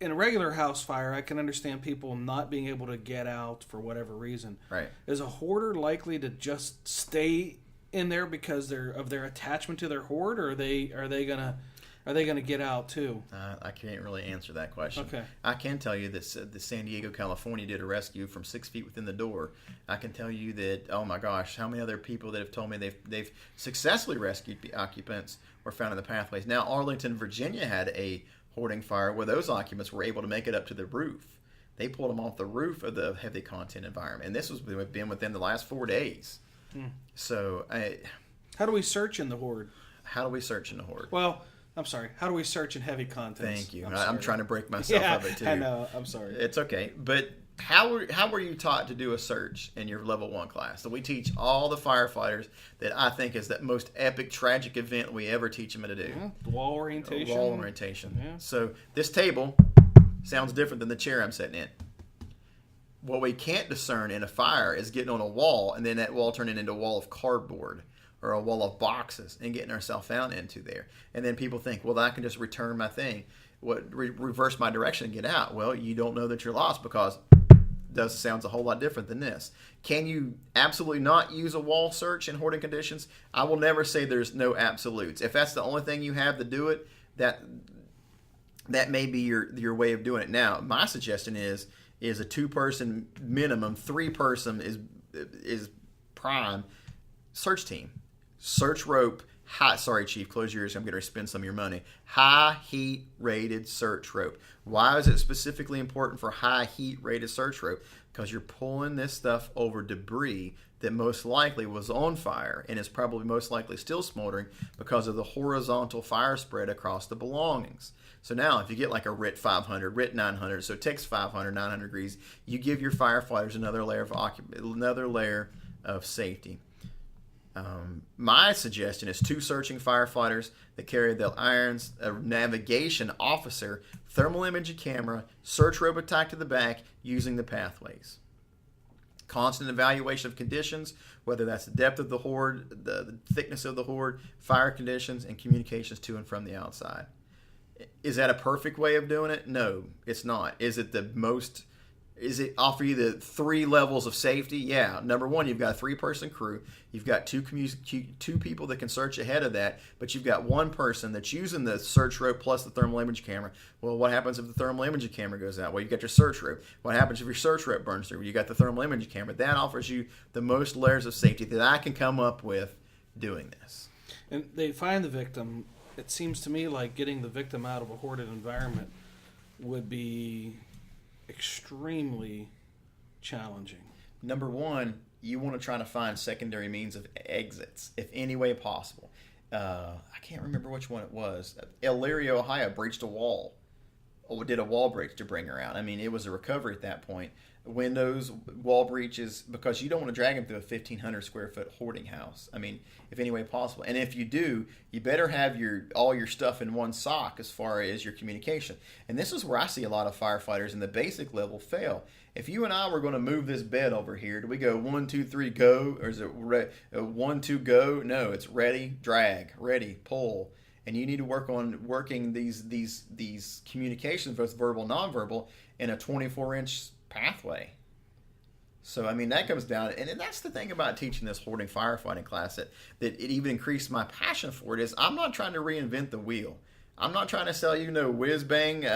a regular house fire, I can understand people not being able to get out for whatever reason. Right. Is a hoarder likely to just stay in there because of their attachment to their hoard, or are they gonna get out too? I can't really answer that question. Okay. I can tell you that the San Diego, California did a rescue from 6 feet within the door. I can tell you that, oh my gosh, how many other people that have told me they've successfully rescued the occupants were found in the pathways. Now, Arlington, Virginia had a hoarding fire where those occupants were able to make it up to the roof. They pulled them off the roof of the heavy content environment, and this was been within the last 4 days. So, how do we search in the hoard? How do we search in the hoard? Well, I'm sorry. How do we search in heavy contents? Thank you. I'm trying to break myself of it too. I know. I'm sorry. It's okay. But how were you taught to do a search in your level 1 class? So we teach all the firefighters that I think is that most epic, tragic event we ever teach them to do. Yeah, wall orientation. Wall orientation. Yeah. So this table sounds different than the chair I'm sitting in. What we can't discern in a fire is getting on a wall and then that wall turning into a wall of cardboard or a wall of boxes and getting ourselves found into there. And then people think, well, I can just return my thing, reverse my direction and get out. Well, you don't know that you're lost because it sounds a whole lot different than this. Can you absolutely not use a wall search in hoarding conditions? I will never say there's no absolutes. If that's the only thing you have to do it, that may be your way of doing it. Now, my suggestion is a 2-person minimum, 3-person is prime search team. Search rope, sorry Chief, close your ears, I'm going to spend some of your money. High heat rated search rope. Why is it specifically important for high heat rated search rope? Because you're pulling this stuff over debris that most likely was on fire and is probably most likely still smoldering because of the horizontal fire spread across the belongings. So now if you get like a RIT 500, RIT 900, so it takes 500, 900 degrees, you give your firefighters another layer of safety. My suggestion is 2 searching firefighters that carry the irons, a navigation officer, thermal imaging camera, search rope attached to the back using the pathways. Constant evaluation of conditions, whether that's the depth of the hoard, the thickness of the hoard, fire conditions, and communications to and from the outside. Is that a perfect way of doing it? No, it's not. Is it offer you the 3 levels of safety? Yeah. Number 1, you've got a 3-person crew. You've got 2 people that can search ahead of that, but you've got 1 person that's using the search rope plus the thermal imaging camera. Well, what happens if the thermal imaging camera goes out? Well, you got your search rope. What happens if your search rope burns through? You got the thermal imaging camera. That offers you the most layers of safety that I can come up with doing this. And they find the victim. It seems to me like getting the victim out of a hoarded environment would be extremely challenging. Number 1, you want to try to find secondary means of exits, if any way possible. I can't remember which one it was. Elyria, Ohio breached a wall, or did a wall breach to bring her out. I mean, it was a recovery at that point. Windows, wall breaches, because you don't want to drag them through a 1,500 square foot hoarding house. I mean, if any way possible. And if you do, you better have all your stuff in one sock as far as your communication. And this is where I see a lot of firefighters in the basic level fail. If you and I were going to move this bed over here, do we go 1, 2, 3, go? Or is it 1, 2, go? No, it's ready, drag, ready, pull. And you need to work on working these communications, both verbal and nonverbal, in a 24-inch pathway. So, I mean, that comes down, and that's the thing about teaching this hoarding firefighting class that it even increased my passion for it is I'm not trying to reinvent the wheel. I'm not trying to sell you no whiz-bang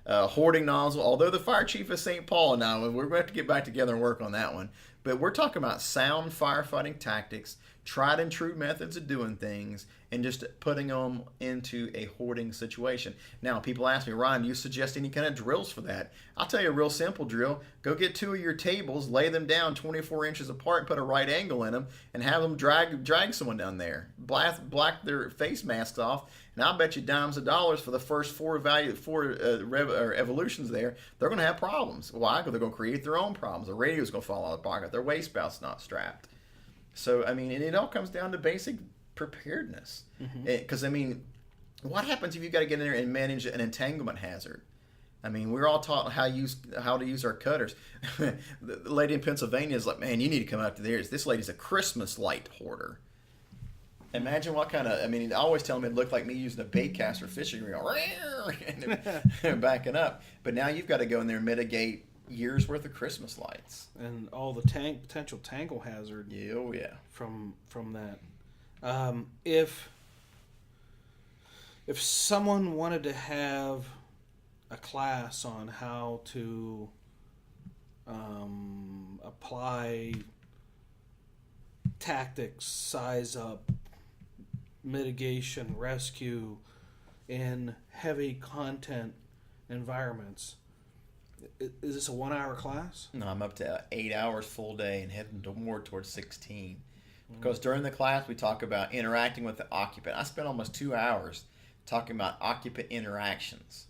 hoarding nozzle, although the fire chief of St. Paul now, we're going to have to get back together and work on that one. But we're talking about sound firefighting tactics, tried and true methods of doing things, and just putting them into a hoarding situation. Now, people ask me, Ryan, do you suggest any kind of drills for that? I'll tell you a real simple drill. Go get 2 of your tables, lay them down 24 inches apart, put a right angle in them, and have them drag someone down there. Black their face masks off, and I'll bet you dimes of dollars for the first four evolutions there, they're going to have problems. Why? Because they're going to create their own problems. The radio's going to fall out of the pocket. Their waist belt's not strapped. So, I mean, and it all comes down to basic preparedness. Because, I mean, what happens if you got to get in there and manage an entanglement hazard? I mean, we're all taught how to use our cutters. The lady in Pennsylvania is like, man, you need to come out to theirs. This lady's a Christmas light hoarder. Imagine what kind of, I mean, I always tell them it looked like me using a bait caster fishing reel and backing up. But now you've got to go in there and mitigate years worth of Christmas lights and all the potential tangle hazard. Yeah, oh yeah. From that, if someone wanted to have a class on how to apply tactics, size up, mitigation, rescue in heavy content environments, is this a 1 hour class? No, I'm up to 8 hours full day and heading more towards 16. Because during the class we talk about interacting with the occupant. I spent almost 2 hours talking about occupant interactions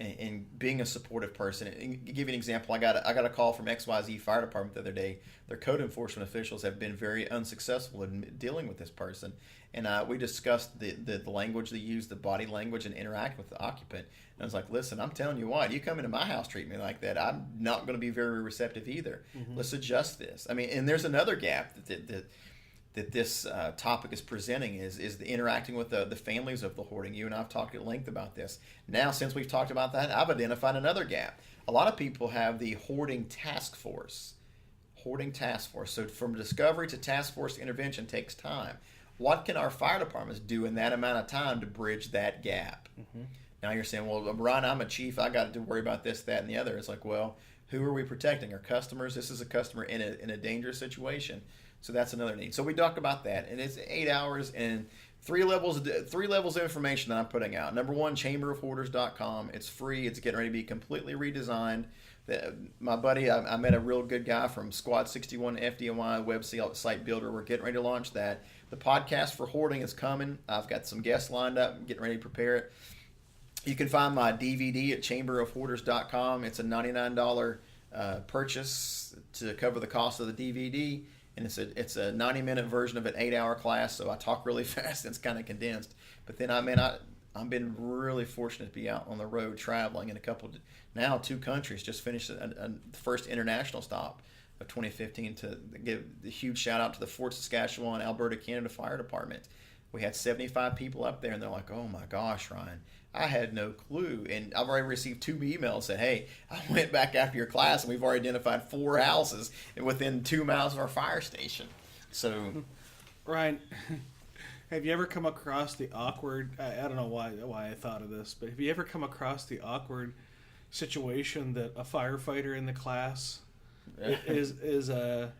and being a supportive person. And give you an example, I got a call from XYZ Fire Department the other day. Their code enforcement officials have been very unsuccessful in dealing with this person. And we discussed the language they use, the body language, and interact with the occupant. And I was like, listen, I'm telling you what, you come into my house, treat me like that, I'm not going to be very receptive either. Let's adjust this. I mean, and there's another gap that this topic is presenting is the interacting with the families of the hoarding. You and I have talked at length about this. Now, since we've talked about that, I've identified another gap. A lot of people have the hoarding task force. Hoarding task force. So from discovery to task force intervention takes time. What can our fire departments do in that amount of time to bridge that gap? Now you're saying, well, Ryan, I'm a chief. I got to worry about this, that, and the other. It's like, well, who are we protecting? Our customers? This is a customer in a dangerous situation. So that's another need. So we talk about that, and it's 8 hours and three levels of information that I'm putting out. Number one, chamberofhoarders.com. It's free. It's getting ready to be completely redesigned. My buddy, I met a real good guy from Squad 61 FDNY website builder. We're getting ready to launch that. The podcast for hoarding is coming. I've got some guests lined up, getting ready to prepare it. You can find my DVD at chamberofhoarders.com. It's a $99 purchase to cover the cost of the DVD. And it's a 90-minute version of an 8-hour class, so I talk really fast and it's kind of condensed. But then, I've been really fortunate to be out on the road traveling in two countries. Just finished the first international stop of 2015 to give a huge shout out to the Fort Saskatchewan, Alberta, Canada Fire Department. We had 75 people up there, and they're like, oh my gosh, Ryan, I had no clue. And I've already received 2 emails that said, hey, I went back after your class and we've already identified 4 houses within 2 miles of our fire station. So, Ryan, have you ever come across the awkward, I don't know why I thought of this, but have you ever come across the awkward situation that a firefighter in the class is a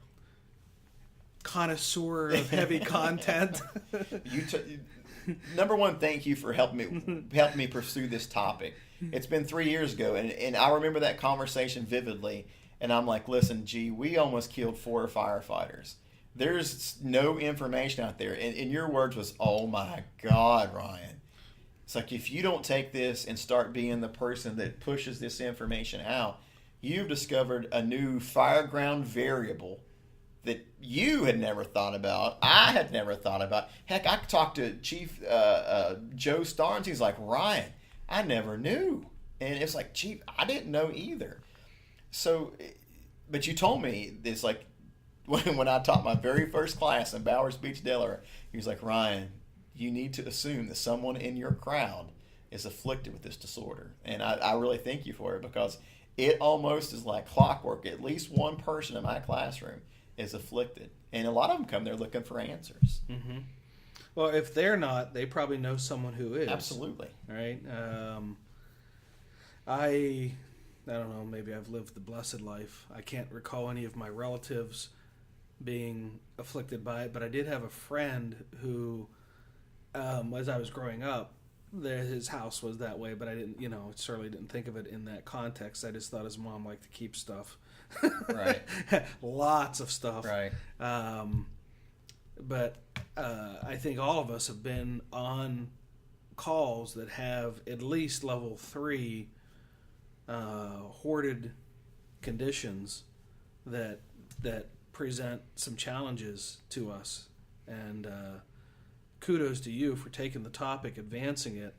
connoisseur of heavy content? Number one, thank you for helping me pursue this topic. It's been 3 years ago, and I remember that conversation vividly. And I'm like, listen, we almost killed 4 firefighters. There's no information out there. And your words was, oh my God, Ryan. It's like, if you don't take this and start being the person that pushes this information out, you've discovered a new fireground variable that you had never thought about. I had never thought about. Heck, I talked to Chief Joe Starnes. He's like, Ryan, I never knew. And it's like, Chief, I didn't know either. So, but you told me, it's like, when I taught my very first class in Bowers Beach, Delaware, he was like, Ryan, you need to assume that someone in your crowd is afflicted with this disorder. And I really thank you for it, because it almost is like clockwork. At least one person in my classroom is afflicted, and a lot of them come there looking for answers. Mm-hmm. Well, if they're not, they probably know someone who is. Absolutely. Right? I don't know, maybe I've lived the blessed life. I can't recall any of my relatives being afflicted by it, but I did have a friend who, as I was growing up, his house was that way, but I didn't, certainly didn't think of it in that context. I just thought his mom liked to keep stuff. Right. Lots of stuff. Right. But I think all of us have been on calls that have at least level 3 hoarded conditions that present some challenges to us. And kudos to you for taking the topic, advancing it,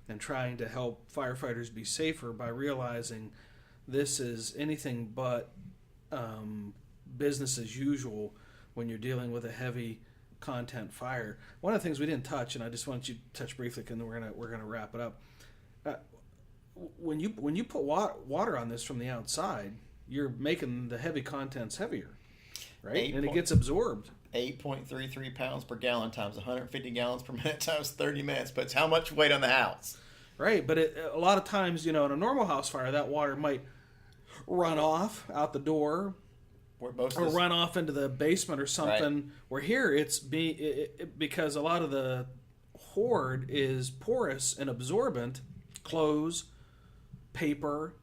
and trying to help firefighters be safer by realizing this is anything but business as usual when you're dealing with a heavy content fire. One of the things we didn't touch, and I just want you to touch briefly, and then we're gonna wrap it up. When you put water on this from the outside, you're making the heavy contents heavier, right? And it gets absorbed. 8.33 pounds per gallon times 150 gallons per minute times 30 minutes puts how much weight on the house? Right, but a lot of times, in a normal house fire, that water might run off out the door, or run off into the basement or something. Right. Where here it's because a lot of the hoard is porous and absorbent, clothes, paper,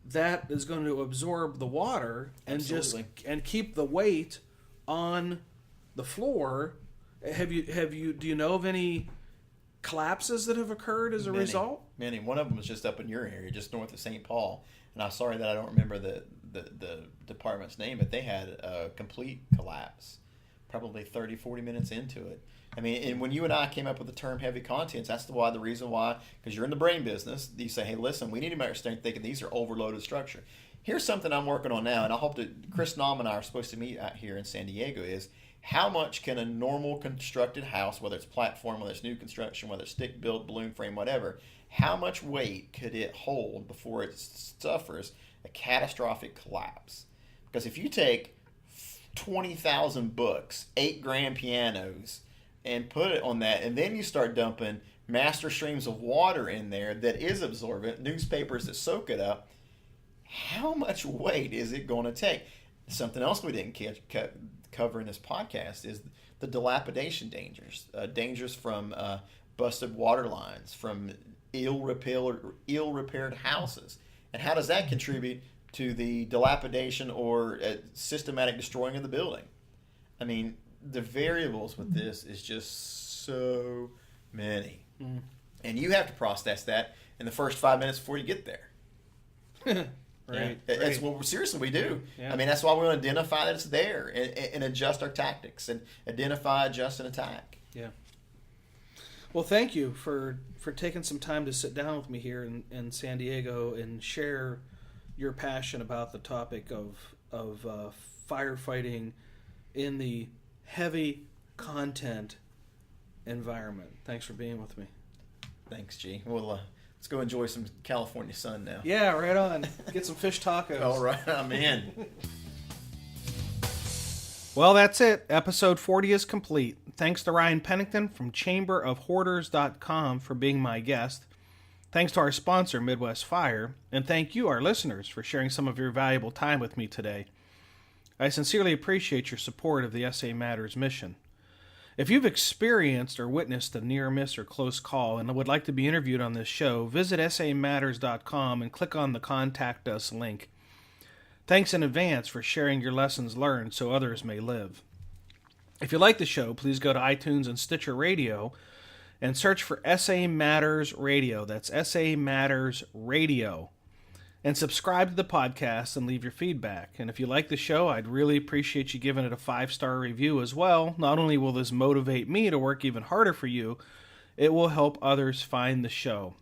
that is going to absorb the water and Absolutely. and keep the weight on the floor. Do you know of any collapses that have occurred as a result? Many. One of them was just up in your area, just north of St. Paul. And I'm sorry that I don't remember the department's name, but they had a complete collapse, probably 30, 40 minutes into it. I mean, and when you and I came up with the term heavy contents, that's the reason why, because you're in the brain business, you say, hey, listen, we need to start thinking these are overloaded structure. Here's something I'm working on now, and I hope that Chris Naum and I are supposed to meet out here in San Diego, is how much can a normal constructed house, whether it's platform, whether it's new construction, whether it's stick built, balloon frame, whatever, how much weight could it hold before it suffers a catastrophic collapse? Because if you take 20,000 books, 8 grand pianos, and put it on that, and then you start dumping master streams of water in there that is absorbent, newspapers that soak it up, how much weight is it going to take? Something else we didn't cover in this podcast is the dilapidation dangers. Dangers from busted water lines, from ill-repaired houses. And how does that contribute to the dilapidation or systematic destroying of the building? I mean, the variables with this is just so many. And you have to process that in the first 5 minutes before you get there. Right. That's what seriously we do. Yeah. I mean, that's why we want to identify that it's there and adjust our tactics and identify, adjust, and attack. Yeah. Well, thank you for taking some time to sit down with me here in San Diego and share your passion about the topic of firefighting in the heavy content environment. Thanks for being with me. Thanks, G. Well, let's go enjoy some California sun now. Yeah, right on. Get some fish tacos. All right, I'm in. Well, that's it. Episode 40 is complete. Thanks to Ryan Pennington from chamberofhoarders.com for being my guest. Thanks to our sponsor, Midwest Fire. And thank you, our listeners, for sharing some of your valuable time with me today. I sincerely appreciate your support of the SA Matters mission. If you've experienced or witnessed a near miss or close call and would like to be interviewed on this show, visit samatters.com and click on the Contact Us link. Thanks in advance for sharing your lessons learned so others may live. If you like the show, please go to iTunes and Stitcher Radio and search for SA Matters Radio. That's SA Matters Radio. And subscribe to the podcast and leave your feedback. And if you like the show, I'd really appreciate you giving it a 5-star review as well. Not only will this motivate me to work even harder for you, it will help others find the show.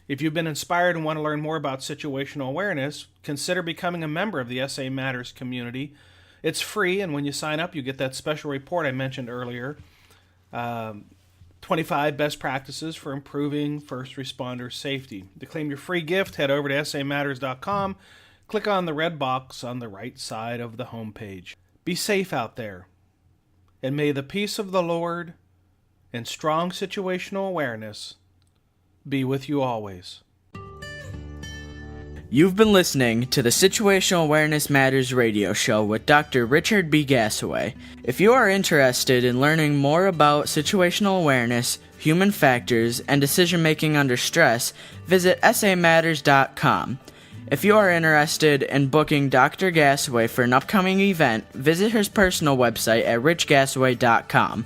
If you've been inspired and want to learn more about situational awareness, consider becoming a member of the SA Matters community. It's free, and when you sign up, you get that special report I mentioned earlier. 25 best practices for improving first responder safety. To claim your free gift, head over to samatters.com. Click on the red box on the right side of the homepage. Be safe out there, and may the peace of the Lord and strong situational awareness be with you always. You've been listening to the Situational Awareness Matters radio show with Dr. Richard B. Gassaway. If you are interested in learning more about situational awareness, human factors, and decision-making under stress, visit samatters.com. If you are interested in booking Dr. Gassaway for an upcoming event, visit his personal website at richgassaway.com.